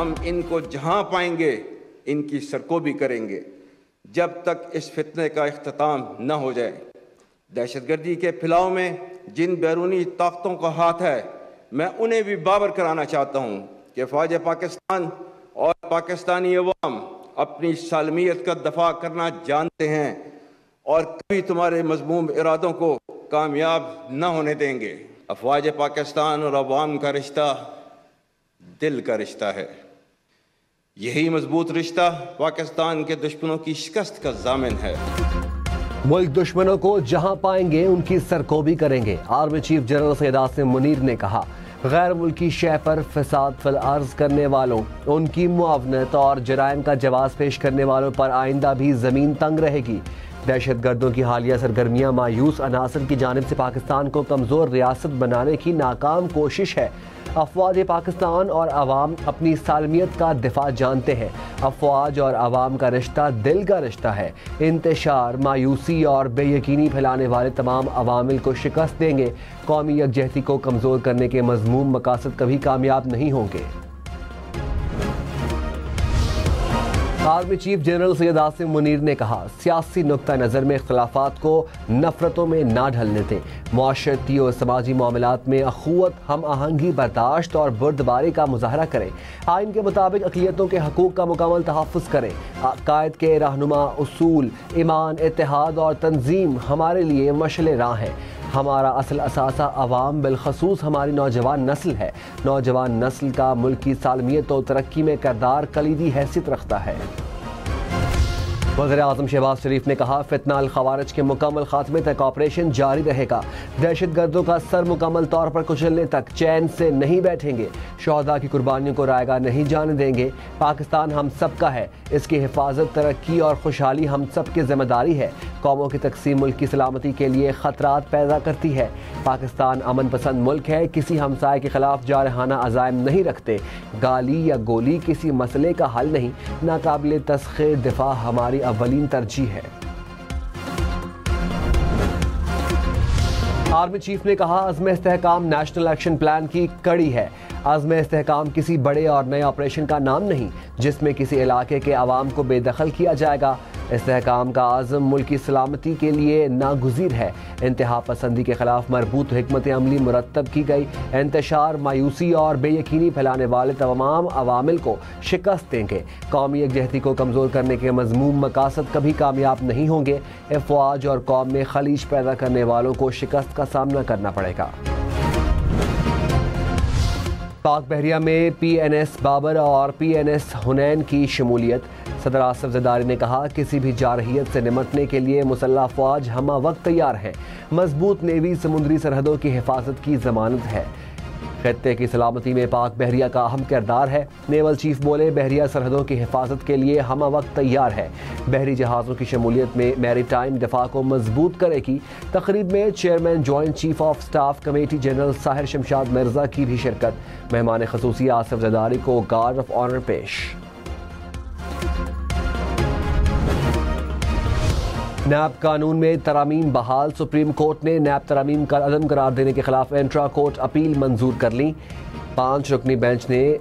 हम इनको जहां पाएंगे इनकी सरकोबी करेंगे जब तक इस फितने का इख्तिताम न हो जाए। दहशतगर्दी के फैलाव में जिन बैरूनी ताकतों का हाथ है, मैं उन्हें भी बावर कराना चाहता हूं कि फ़ौज पाकिस्तान और पाकिस्तानी अवाम अपनी सालमियत का दफा करना जानते हैं और कभी तुम्हारे मज़मूम इरादों को कामयाब न होने देंगे। अफ़वाज पाकिस्तान और अवाम का रिश्ता दिल का रिश्ता है। यही मजबूत रिश्ता पाकिस्तान के दुश्मनों की शिकस्त का ज़ामिन है। मुल्क दुश्मनों को जहां पाएंगे उनकी सरकोबी करेंगे। Army chief general Syed Asim Munir ने कहा, गैर मुल्की शय पर फसाद फिल अर्ज करने वालों, उनकी मुआवनत और जराइम का जवाब पेश करने वालों पर आइंदा भी ज़मीन तंग रहेगी। दहशत गर्दों की हालिया सरगर्मियाँ मायूस अनासर की जानिब से पाकिस्तान को कमज़ोर रियासत बनाने की नाकाम कोशिश है। अफवाज पाकिस्तान और अवाम अपनी सालमियत का दिफा जानते हैं। अफवाज और अवाम का रिश्ता दिल का रिश्ता है। इंतशार, मायूसी और बेयकीनी फैलाने वाले तमाम अवामिल को शिकस्त देंगे। कौमी यकजहती को कमज़ोर करने के मज़मूम मकासद कभी कामयाब नहीं होंगे। Army chief general Syed Asim Munir ने कहा, सियासी नुक्ता नज़र में इख्तलाफात को नफरतों में ना ढलने दें। मुआशरती और समाजी मामलात में अखुवत, हम आहंगी, बर्दाश्त और बुर्दबारी का मुजाहरा करें। आइन के मुताबिक अक़लियतों के हकूक़ का मुकम्मल तहफ़्फ़ुज़ करें। अक़ायद के रहनुमा उसूल, ईमान, इत्तेहाद और तंजीम हमारे लिए मशअल राह है। हमारा असल असासा अवाम, बिलखसूस हमारी नौजवान नस्ल है। नौजवान नस्ल का मुल्क की सालमियत और तरक्की में किरदार कलीदी हैसियत रखता है। वज़ीर-ए-आज़म शहबाज शरीफ ने कहा, फितना अल ख़वारिज के मुकम्मल खात्मे तक ऑपरेशन जारी रहेगा। दहशत गर्दों का सर मुकम्मल तौर पर कुचलने तक चैन से नहीं बैठेंगे। शहदा की कुर्बानियों को रायगा नहीं जाने देंगे। पाकिस्तान हम सब का है। इसकी हिफाजत, तरक्की और खुशहाली हम सब की जिम्मेदारी है। कौमों की तकसीम मुल्क की सलामती के लिए ख़तरात पैदा करती है। पाकिस्तान अमन पसंद मुल्क है। किसी हमसाये के खिलाफ जारहाना अज़ाइम नहीं रखते। गाली या गोली किसी मसले का हल नहीं। नाकाबिल तस्ख़ीर दिफा हमारी अव्वलीन तरजीह है। आर्मी चीफ ने कहा, अज़्म इस्तेहकाम नेशनल एक्शन प्लान की कड़ी है। अज़्म इस्तेहकाम किसी बड़े और नए ऑपरेशन का नाम नहीं जिसमें किसी इलाके के अवाम को बेदखल किया जाएगा। इस्तेहकाम का आज़म मुल्क की सलामती के लिए नागुज़ीर है। इंतहा पसंदी के खिलाफ मरबूत हिकमत अमली मुरतब की गई। इंतशार, मायूसी और बेयकीनी फैलाने वाले तमाम अवामिल को शिकस्त देंगे। कौमी यकजहती को कमज़ोर करने के मज़मूम मकासद कभी कामयाब नहीं होंगे। अफवाज और कौम में खलीज पैदा करने वालों को शिकस्त का सामना करना पड़ेगा। पाक बहरिया में PNS बाबर और PNS हुनैन की शमूलियत। सदर आसिफ ज़रदारी ने कहा, किसी भी जारहियत से निमटने के लिए मुसल्लह फ़ौज हम वक्त तैयार हैं। मजबूत नेवी समुद्री सरहदों की हिफाजत की ज़मानत है। खित्ते की सलामती में पाक बहरिया का अहम किरदार है। नेवल चीफ बोले, बहरिया सरहदों की हिफाजत के लिए हम वक्त तैयार है। बहरी जहाज़ों की शमूलियत में मैरीटाइम दिफा को मजबूत करेगी। तकरीब में chairman joint chief of staff committee general Sahir Shamshad Mirza की भी शिरकत। मेहमान खसूसी आसिफ ज़रदारी को गार्ड ऑफ ऑनर पेश। नैब कानून में तरामीम बहाल। सुप्रीम कोर्ट ने नैब तरामीम का अदम करार देने के खिलाफ इंट्रा कोर्ट अपील मंजूर कर ली। 5 रुकनी बेंच ने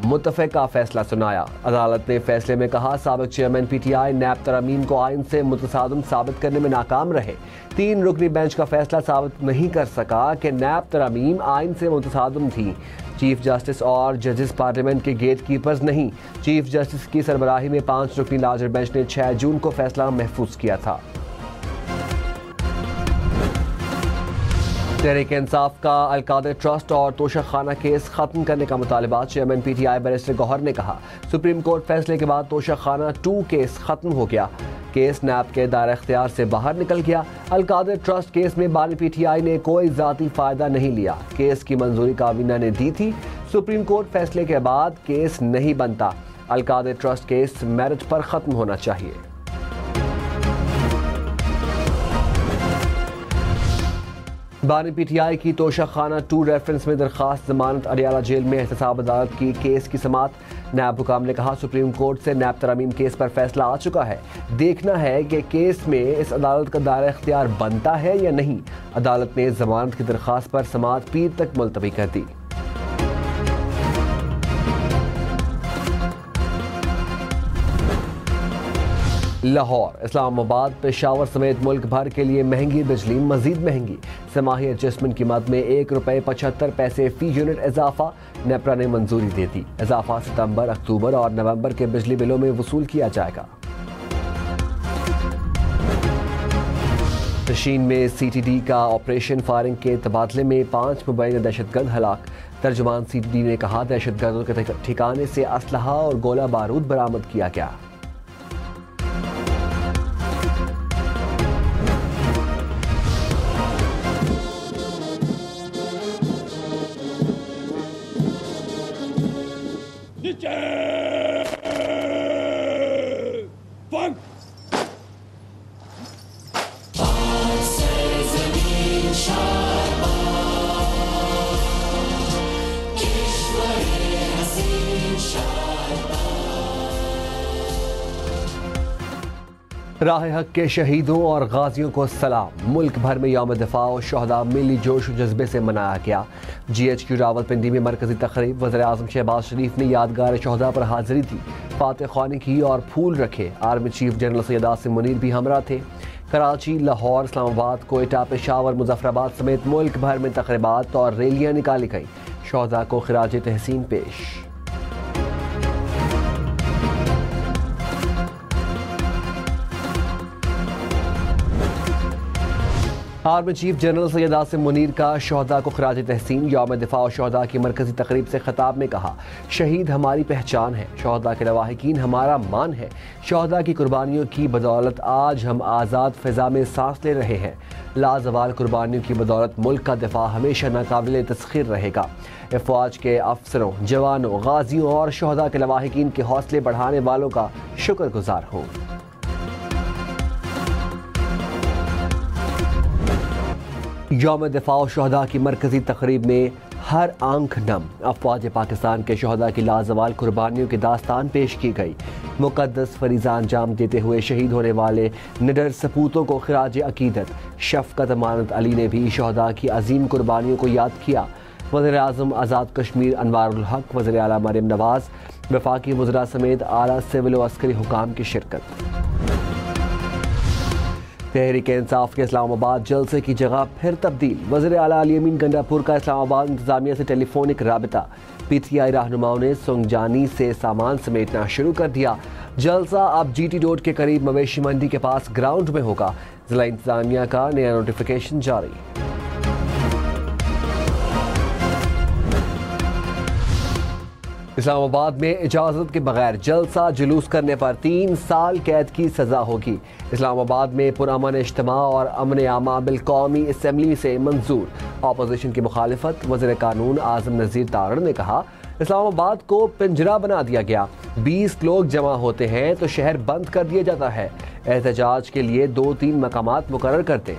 मुतफ़िका फैसला सुनाया। अदालत ने फैसले में कहा, साबिक चेयरमैन PTI नैब तरामीम को आइन से मुतसादम साबित करने में नाकाम रहे। 3 रुकनी बेंच का फैसला साबित नहीं कर सका कि नैब तरामीम आइन से मुतसादम थी। चीफ जस्टिस और जजेस पार्लियामेंट के गेट कीपर्स नहीं। चीफ जस्टिस की सरबराही में 5 रुकनी लार्जर बेंच ने 6 जून को फैसला महफूज किया था। तहरीक इंसाफ का अलकादर ट्रस्ट और तोशक खाना केस खत्म करने का मुतालबा। चेयरमैन PTI बैरिस्टर गौहर ने कहा, सुप्रीम कोर्ट फैसले के बाद तोशक खाना 2 केस खत्म हो गया। केस नैब के दायरा इख्तियार से बाहर निकल गया। अलकादर ट्रस्ट केस में बानी PTI ने कोई ज़ाती फ़ायदा नहीं लिया। केस की मंजूरी काबीना ने दी थी। सुप्रीम कोर्ट फैसले के बाद केस नहीं बनता। अलकादर ट्रस्ट केस मेरिट पर ख़त्म होना चाहिए। बानी PTI की तोशक खाना 2 रेफरेंस में दरखास्त जमानत अडियाला जेल में एहतसाब अदालत की केस की समात। नैब हुकाम ने कहा, सुप्रीम कोर्ट से नैब तरामीम केस पर फैसला आ चुका है। देखना है कि केस में इस अदालत का दायरा इख्तियार बनता है या नहीं। अदालत ने जमानत की दरखास्त पर समात पीर तक मुलतवी कर दी। लाहौर, इस्लामाबाद, पेशावर समेत मुल्क भर के लिए महंगी बिजली मजीद महंगी। समाही एडजस्टमेंट कीमत में ₹1.75 फी यूनिट इजाफा नेपरा ने मंजूरी दे दी। इजाफा सितंबर, अक्टूबर और नवंबर के बिजली बिलों में वसूल किया जाएगा। चीन में CTD का ऑपरेशन फायरिंग के तबादले में 5 मुबैना दहशतगर्द हलाक। तर्जुमान CTD ने कहा, दहशतगर्दों के ठिकाने से असलहा और गोला बारूद बरामद किया गया। राह हक के शहीदों और गाजियों को सलाम। मुल्क भर में यौम दिफा और शहदा मिली जोश जज्बे से मनाया गया। GHQ रावलपिंडी में मरकजी तकरीब। वज़ीर आज़म शहबाज शरीफ ने यादगार शहदा पर हाजिरी दी, फातह ख्वानी की और फूल रखे। Army chief general Syed Asim Munir भी हमरा थे। कराची, लाहौर, इस्लामाबाद, कोयटा, पेशावर, मुजफ्फराबाद समेत मुल्क भर में तकरीबात और रैलियाँ निकाली गई। शहदा को खिराज तहसीन पेश। Army chief general Syed Asim Munir का शहदा को खिराज तहसीन। यौम दिफा और शहदा की मरकजी तकरीब से खिताब में कहा, शहीद हमारी पहचान है, शहदा के लवाहिकीन हमारा मान है। शहदा की कुर्बानियों की बदौलत आज हम आज़ाद फ़िज़ा में सांस ले रहे हैं। लाजवाल कुर्बानियों की बदौलत मुल्क का दिफा हमेशा नाकाबिल तस्खीर रहेगा। फ़ौज के अफसरों, जवानों, गाजियों और शहदा के लवाहिकीन के हौसले बढ़ाने वालों का शुक्रगुजार हूँ। यौम दिफा और शहदा की मरकजी तकरीब में हर आंख नम अफवाज पाकिस्तान के शहदा की लाजवाल कुर्बानियों की दास्तान पेश की गई। मुकद्दस फरीज़ा अंजाम देते हुए शहीद होने वाले निडर सपूतों को खिराज अकीदत। शफ़क़त अमानत अली ने भी शहदा की अजीम कुर्बानियों को याद किया। वज़ीर आज़म आज़ाद कश्मीर अनवारुल हक, वज़ीर आला मरियम नवाज़, वफाकी वज़रा समेत आला सिविल व अस्करी हुकाम की शिरकत। तहरीक इंसाफ के इस्लामाबाद जलसे की जगह फिर तब्दील। वज़ीर आला अली अमीन गंडापुर का इस्लामाबाद इंतजामिया से टेलीफोनिक राबिता। PTI रहनुमाओं ने सुंगजानी से सामान समेटना शुरू कर दिया। जलसा अब GT रोड के करीब मवेशी मंडी के पास ग्राउंड में होगा। जिला इंतजामिया का नया नोटिफिकेशन जारी। इस्लामाबाद में इजाज़त के बगैर जलसा जुलूस करने पर 3 साल कैद की सज़ा होगी। इस्लामाबाद में पुरअमन इज्तिमा और अमन आमा बिल कौमी असम्बली से मंजूर। अपोजिशन की मुखालिफत। वज़ीर कानून आज़म नज़ीर तारड़ ने कहा, इस्लामाबाद को पिंजरा बना दिया गया। 20 लोग जमा होते हैं तो शहर बंद कर दिया जाता है। एहतजाज के लिए 2-3 मकामात मुकर्रर करते।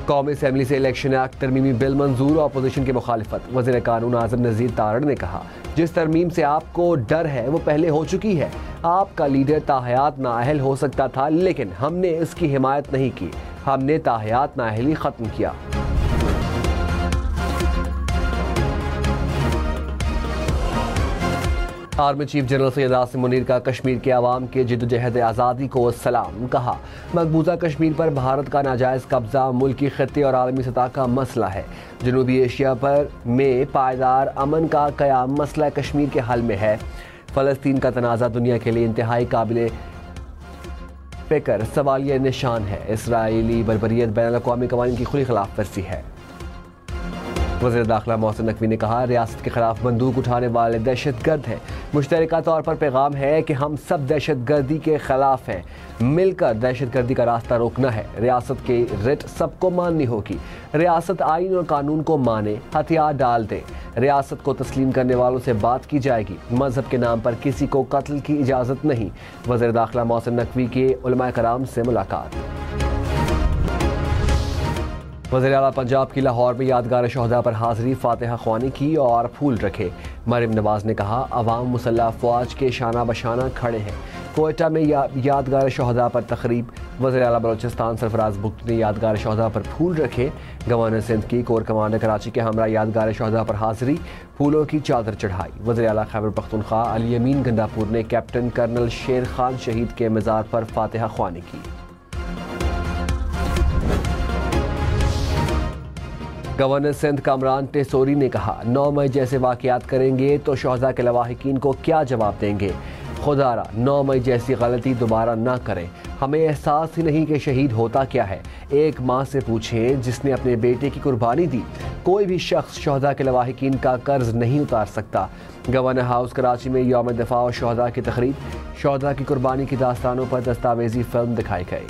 कौमी असम्बली से इलेक्शन एक्ट तरमीमी बिल मंजूर। अपोजिशन की मुखालिफत। वज़ीर कानून आज़म नज़ीर तारड़ ने कहा, जिस तरमीम से आपको डर है वो पहले हो चुकी है। आपका लीडर ताहयात नाअहल हो सकता था, लेकिन हमने इसकी हिमायत नहीं की। हमने ताहयात नाअहली ख़त्म किया। Army chief general Syed Asim Munir का कश्मीर के अवाम के जिद्दोजहद आज़ादी को सलाम। कहा, मकबूजा कश्मीर पर भारत का नाजायज़ कब्जा मुल्की खत्ते और आलमी सतह का मसला है। जनूबी एशिया पर में पायदार अमन का क़याम मसला कश्मीर के हल में है। फ़लस्तीन का तनाज़ा दुनिया के लिए इंतहाई काबिल फ़िक्र सवालिया निशान है। इसराइली बर्बरियत बैनुल-अक़वामी क़वानीन की खुली खिलाफ वर्जी है। वज़ीर दाखिला मोहसिन नकवी ने कहा, रियासत के खिलाफ बंदूक उठाने वाले दहशतगर्द हैं। मुश्तरका तौर पर पैगाम है कि हम सब दहशतगर्दी के खिलाफ हैं। मिलकर दहशतगर्दी का रास्ता रोकना है। रियासत की रिट सबको माननी होगी। रियासत आइन और कानून को माने, हथियार डाल दे। रियासत को तस्लीम करने वालों से बात की जाएगी। मजहब के नाम पर किसी को कत्ल की इजाज़त नहीं। वज़ीर दाखिला मोहसिन नकवी के उलमा कराम से मुलाकात। वज़ीर आला पंजाब की लाहौर में यादगार शहदा पर हाज़री, फातिहा ख्वानी की और फूल रखे। मरियम नवाज़ ने कहा, अवाम मुसल्लह अफ़वाज के शाना बशाना खड़े हैं। कोयटा में यादगार शहदा पर तकरीब। वज़ीर आला बलोचिस्तान सरफराज भुट्टो ने यादगार शहदा पर फूल रखे। गवर्नर सिंध की कोर कमांडर कराची के हमरा यादगार शहदा पर हाजिरी, फूलों की चादर चढ़ाई। वज़ीर आला खैबर पख्तूनख्वा अली अमीन गंडापुर ने कैप्टन कर्नल शेर खान शहीद के मज़ार पर फातिहा ख्वानी की। गवर्नर सिंध कामरान टेसोरी ने कहा, 9 मई जैसे वाक़यात करेंगे तो शहदा के लवाहिकीन को क्या जवाब देंगे। खुदारा 9 मई जैसी गलती दोबारा ना करें। हमें एहसास ही नहीं कि शहीद होता क्या है। एक माँ से पूछें जिसने अपने बेटे की कुर्बानी दी। कोई भी शख्स शहदा के लवाहिकीन का कर्ज नहीं उतार सकता। गवर्नर हाउस कराची में यौम दिफा और शहदा की तकरीब। शहदा की कुर्बानी की दास्तानों पर दस्तावेजी फिल्म दिखाई गई।